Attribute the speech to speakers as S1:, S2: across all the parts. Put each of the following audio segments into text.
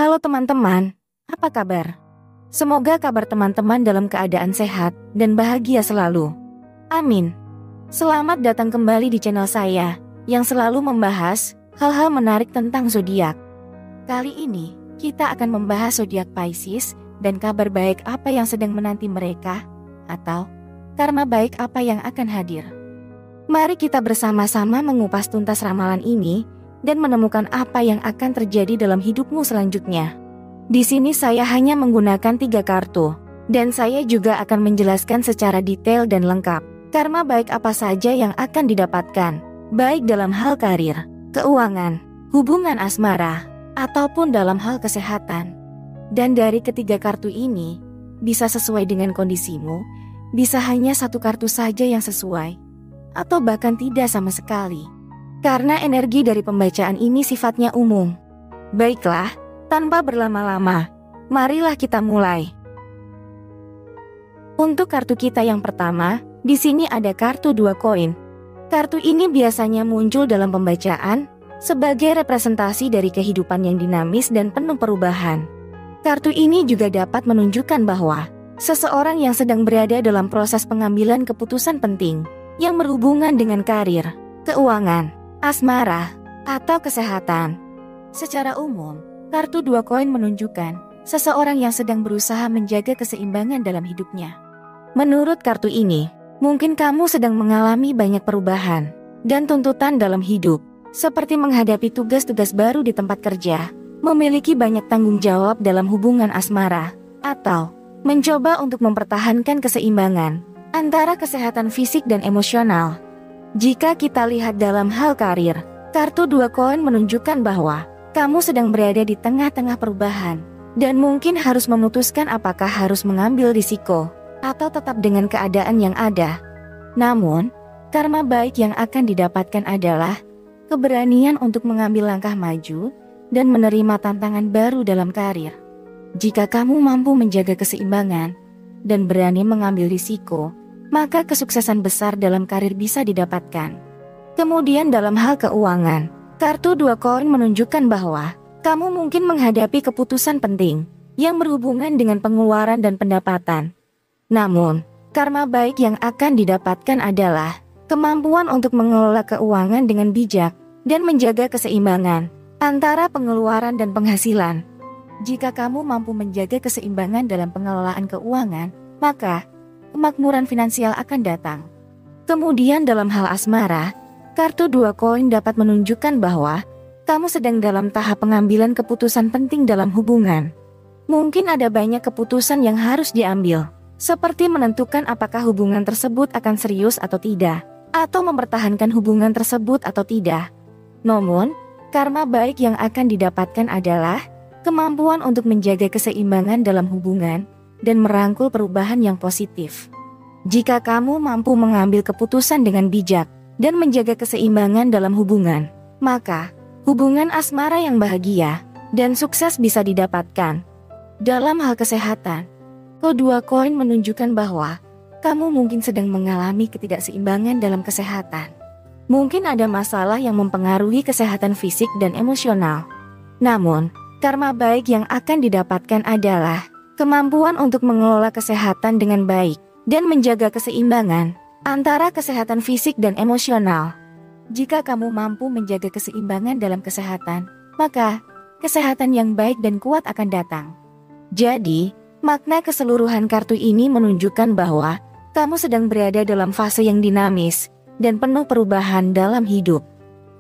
S1: Halo teman-teman, apa kabar? Semoga kabar teman-teman dalam keadaan sehat dan bahagia selalu. Amin. Selamat datang kembali di channel saya, yang selalu membahas hal-hal menarik tentang zodiak. Kali ini, kita akan membahas zodiak Pisces dan kabar baik apa yang sedang menanti mereka, atau karma baik apa yang akan hadir. Mari kita bersama-sama mengupas tuntas ramalan ini dan menemukan apa yang akan terjadi dalam hidupmu selanjutnya. Di sini saya hanya menggunakan 3 kartu, dan saya juga akan menjelaskan secara detail dan lengkap karma baik apa saja yang akan didapatkan, baik dalam hal karir, keuangan, hubungan asmara, ataupun dalam hal kesehatan. Dan dari ketiga kartu ini, bisa sesuai dengan kondisimu, bisa hanya 1 kartu saja yang sesuai, atau bahkan tidak sama sekali. Karena energi dari pembacaan ini sifatnya umum. Baiklah, tanpa berlama-lama, marilah kita mulai. Untuk kartu kita yang pertama, di sini ada kartu 2 koin. Kartu ini biasanya muncul dalam pembacaan sebagai representasi dari kehidupan yang dinamis dan penuh perubahan. Kartu ini juga dapat menunjukkan bahwa seseorang yang sedang berada dalam proses pengambilan keputusan penting yang berhubungan dengan karir, keuangan, asmara, atau kesehatan. Secara umum, kartu 2 koin menunjukkan seseorang yang sedang berusaha menjaga keseimbangan dalam hidupnya. Menurut kartu ini, mungkin kamu sedang mengalami banyak perubahan dan tuntutan dalam hidup, seperti menghadapi tugas-tugas baru di tempat kerja, memiliki banyak tanggung jawab dalam hubungan asmara, atau mencoba untuk mempertahankan keseimbangan antara kesehatan fisik dan emosional. Jika kita lihat dalam hal karir, kartu 2 koin menunjukkan bahwa kamu sedang berada di tengah-tengah perubahan dan mungkin harus memutuskan apakah harus mengambil risiko atau tetap dengan keadaan yang ada. Namun, karma baik yang akan didapatkan adalah keberanian untuk mengambil langkah maju dan menerima tantangan baru dalam karir. Jika kamu mampu menjaga keseimbangan dan berani mengambil risiko, maka kesuksesan besar dalam karir bisa didapatkan. Kemudian dalam hal keuangan, kartu 2 koin menunjukkan bahwa kamu mungkin menghadapi keputusan penting yang berhubungan dengan pengeluaran dan pendapatan. Namun, karma baik yang akan didapatkan adalah kemampuan untuk mengelola keuangan dengan bijak dan menjaga keseimbangan antara pengeluaran dan penghasilan. Jika kamu mampu menjaga keseimbangan dalam pengelolaan keuangan, maka kemakmuran finansial akan datang. Kemudian dalam hal asmara, kartu 2 koin dapat menunjukkan bahwa kamu sedang dalam tahap pengambilan keputusan penting dalam hubungan. Mungkin ada banyak keputusan yang harus diambil, seperti menentukan apakah hubungan tersebut akan serius atau tidak, atau mempertahankan hubungan tersebut atau tidak. Namun, karma baik yang akan didapatkan adalah kemampuan untuk menjaga keseimbangan dalam hubungan dan merangkul perubahan yang positif. Jika kamu mampu mengambil keputusan dengan bijak dan menjaga keseimbangan dalam hubungan, maka hubungan asmara yang bahagia dan sukses bisa didapatkan. Dalam hal kesehatan, kedua koin menunjukkan bahwa kamu mungkin sedang mengalami ketidakseimbangan dalam kesehatan. Mungkin ada masalah yang mempengaruhi kesehatan fisik dan emosional. Namun, karma baik yang akan didapatkan adalah kemampuan untuk mengelola kesehatan dengan baik dan menjaga keseimbangan antara kesehatan fisik dan emosional. Jika kamu mampu menjaga keseimbangan dalam kesehatan, maka kesehatan yang baik dan kuat akan datang. Jadi, makna keseluruhan kartu ini menunjukkan bahwa kamu sedang berada dalam fase yang dinamis dan penuh perubahan dalam hidup.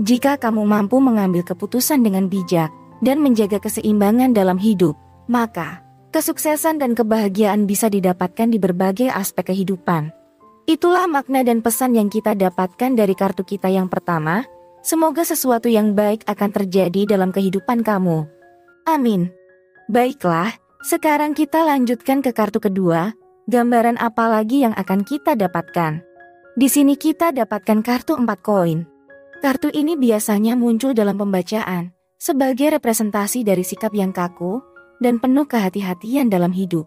S1: Jika kamu mampu mengambil keputusan dengan bijak dan menjaga keseimbangan dalam hidup, maka kesuksesan dan kebahagiaan bisa didapatkan di berbagai aspek kehidupan. Itulah makna dan pesan yang kita dapatkan dari kartu kita yang pertama. Semoga sesuatu yang baik akan terjadi dalam kehidupan kamu. Amin. Baiklah, sekarang kita lanjutkan ke kartu kedua. Gambaran apa lagi yang akan kita dapatkan? Di sini kita dapatkan kartu 4 koin. Kartu ini biasanya muncul dalam pembacaan sebagai representasi dari sikap yang kaku dan penuh kehati-hatian dalam hidup.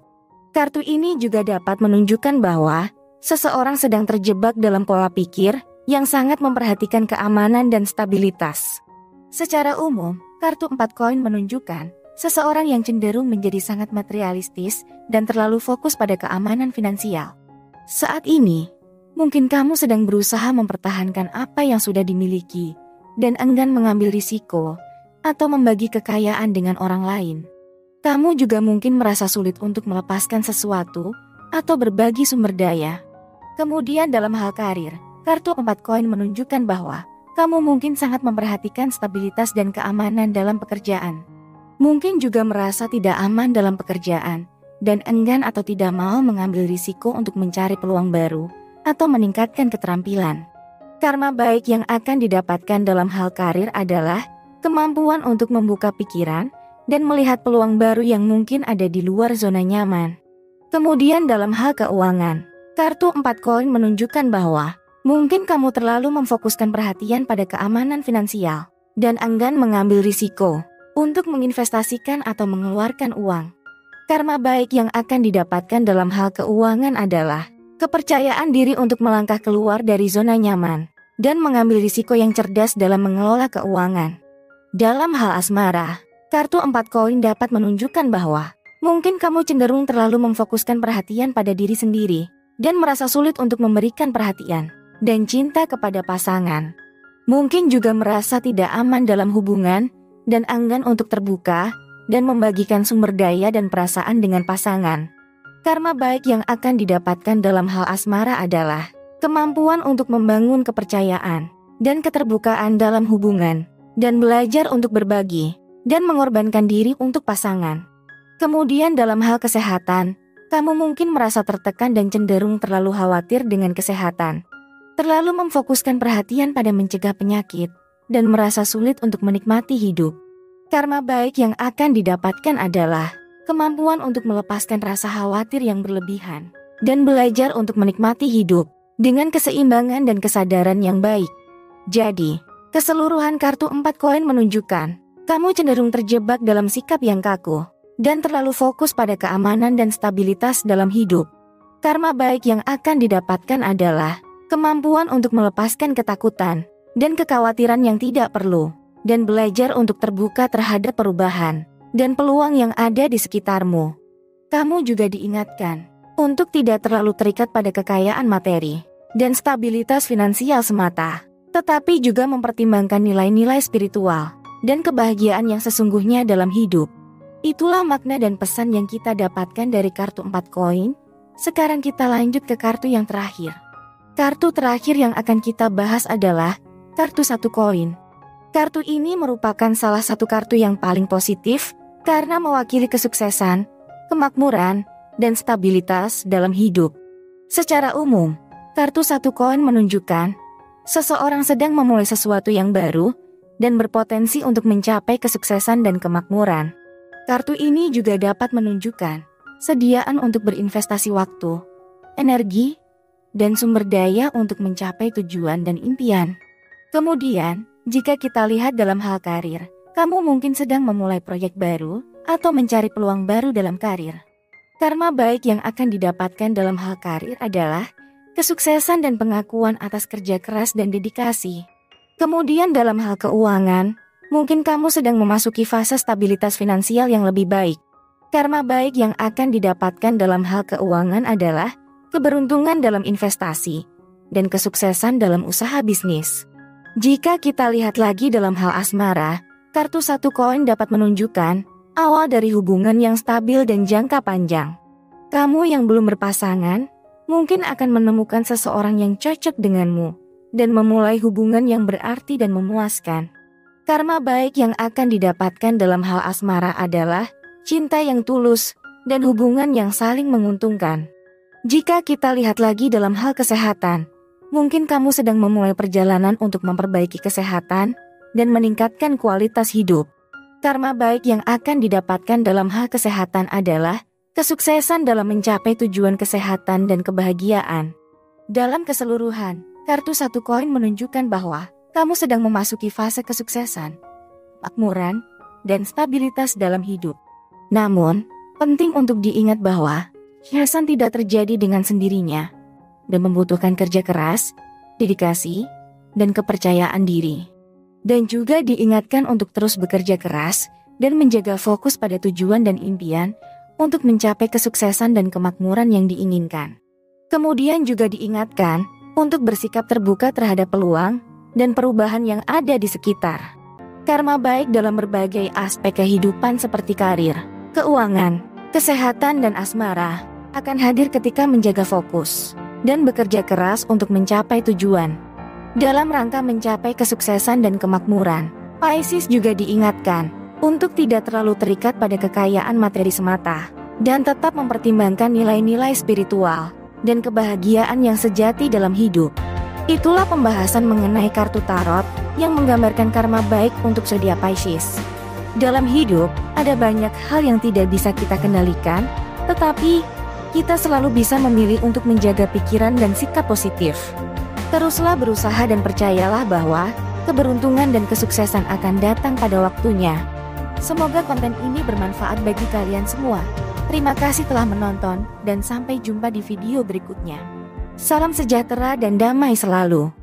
S1: Kartu ini juga dapat menunjukkan bahwa seseorang sedang terjebak dalam pola pikir yang sangat memperhatikan keamanan dan stabilitas. Secara umum, kartu 4 koin menunjukkan seseorang yang cenderung menjadi sangat materialistis dan terlalu fokus pada keamanan finansial. Saat ini, mungkin kamu sedang berusaha mempertahankan apa yang sudah dimiliki dan enggan mengambil risiko atau membagi kekayaan dengan orang lain. Kamu juga mungkin merasa sulit untuk melepaskan sesuatu atau berbagi sumber daya. Kemudian dalam hal karir, kartu 4 koin menunjukkan bahwa kamu mungkin sangat memperhatikan stabilitas dan keamanan dalam pekerjaan. Mungkin juga merasa tidak aman dalam pekerjaan dan enggan atau tidak mau mengambil risiko untuk mencari peluang baru atau meningkatkan keterampilan. Karma baik yang akan didapatkan dalam hal karir adalah kemampuan untuk membuka pikiran dan melihat peluang baru yang mungkin ada di luar zona nyaman. Kemudian dalam hal keuangan, kartu 4 koin menunjukkan bahwa mungkin kamu terlalu memfokuskan perhatian pada keamanan finansial dan enggan mengambil risiko untuk menginvestasikan atau mengeluarkan uang. Karma baik yang akan didapatkan dalam hal keuangan adalah kepercayaan diri untuk melangkah keluar dari zona nyaman dan mengambil risiko yang cerdas dalam mengelola keuangan. Dalam hal asmara, kartu 4 koin dapat menunjukkan bahwa mungkin kamu cenderung terlalu memfokuskan perhatian pada diri sendiri dan merasa sulit untuk memberikan perhatian dan cinta kepada pasangan. Mungkin juga merasa tidak aman dalam hubungan dan enggan untuk terbuka dan membagikan sumber daya dan perasaan dengan pasangan. Karma baik yang akan didapatkan dalam hal asmara adalah kemampuan untuk membangun kepercayaan dan keterbukaan dalam hubungan dan belajar untuk berbagi dan mengorbankan diri untuk pasangan. Kemudian dalam hal kesehatan, kamu mungkin merasa tertekan dan cenderung terlalu khawatir dengan kesehatan. Terlalu memfokuskan perhatian pada mencegah penyakit dan merasa sulit untuk menikmati hidup. Karma baik yang akan didapatkan adalah kemampuan untuk melepaskan rasa khawatir yang berlebihan dan belajar untuk menikmati hidup dengan keseimbangan dan kesadaran yang baik. Jadi, keseluruhan kartu 4 koin menunjukkan kamu cenderung terjebak dalam sikap yang kaku dan terlalu fokus pada keamanan dan stabilitas dalam hidup. Karma baik yang akan didapatkan adalah kemampuan untuk melepaskan ketakutan dan kekhawatiran yang tidak perlu, dan belajar untuk terbuka terhadap perubahan dan peluang yang ada di sekitarmu. Kamu juga diingatkan untuk tidak terlalu terikat pada kekayaan materi dan stabilitas finansial semata, tetapi juga mempertimbangkan nilai-nilai spiritual dan kebahagiaan yang sesungguhnya dalam hidup. Itulah makna dan pesan yang kita dapatkan dari kartu 4 koin. Sekarang kita lanjut ke kartu yang terakhir. Kartu terakhir yang akan kita bahas adalah kartu 1 koin. Kartu ini merupakan salah satu kartu yang paling positif karena mewakili kesuksesan, kemakmuran, dan stabilitas dalam hidup. Secara umum, kartu 1 koin menunjukkan seseorang sedang memulai sesuatu yang baru dan berpotensi untuk mencapai kesuksesan dan kemakmuran. Kartu ini juga dapat menunjukkan sediaan untuk berinvestasi waktu, energi, dan sumber daya untuk mencapai tujuan dan impian. Kemudian, jika kita lihat dalam hal karir, kamu mungkin sedang memulai proyek baru atau mencari peluang baru dalam karir. Karma baik yang akan didapatkan dalam hal karir adalah kesuksesan dan pengakuan atas kerja keras dan dedikasi. Kemudian dalam hal keuangan, mungkin kamu sedang memasuki fase stabilitas finansial yang lebih baik. Karma baik yang akan didapatkan dalam hal keuangan adalah keberuntungan dalam investasi dan kesuksesan dalam usaha bisnis. Jika kita lihat lagi dalam hal asmara, kartu 1 koin dapat menunjukkan awal dari hubungan yang stabil dan jangka panjang. Kamu yang belum berpasangan mungkin akan menemukan seseorang yang cocok denganmu dan memulai hubungan yang berarti dan memuaskan. Karma baik yang akan didapatkan dalam hal asmara adalah cinta yang tulus dan hubungan yang saling menguntungkan. Jika kita lihat lagi dalam hal kesehatan, mungkin kamu sedang memulai perjalanan untuk memperbaiki kesehatan dan meningkatkan kualitas hidup. Karma baik yang akan didapatkan dalam hal kesehatan adalah kesuksesan dalam mencapai tujuan kesehatan dan kebahagiaan. Dalam keseluruhan, kartu 1 koin menunjukkan bahwa kamu sedang memasuki fase kesuksesan, kemakmuran, dan stabilitas dalam hidup. Namun, penting untuk diingat bahwa kesuksesan tidak terjadi dengan sendirinya dan membutuhkan kerja keras, dedikasi, dan kepercayaan diri. Dan juga diingatkan untuk terus bekerja keras dan menjaga fokus pada tujuan dan impian untuk mencapai kesuksesan dan kemakmuran yang diinginkan. Kemudian juga diingatkan untuk bersikap terbuka terhadap peluang dan perubahan yang ada di sekitar. Karma baik dalam berbagai aspek kehidupan seperti karir, keuangan, kesehatan dan asmara akan hadir ketika menjaga fokus dan bekerja keras untuk mencapai tujuan. Dalam rangka mencapai kesuksesan dan kemakmuran, Pisces juga diingatkan untuk tidak terlalu terikat pada kekayaan materi semata dan tetap mempertimbangkan nilai-nilai spiritual dan kebahagiaan yang sejati dalam hidup. Itulah pembahasan mengenai kartu tarot yang menggambarkan karma baik untuk zodiak Pisces. Dalam hidup, ada banyak hal yang tidak bisa kita kendalikan, tetapi kita selalu bisa memilih untuk menjaga pikiran dan sikap positif. Teruslah berusaha dan percayalah bahwa keberuntungan dan kesuksesan akan datang pada waktunya. Semoga konten ini bermanfaat bagi kalian semua. Terima kasih telah menonton dan sampai jumpa di video berikutnya. Salam sejahtera dan damai selalu.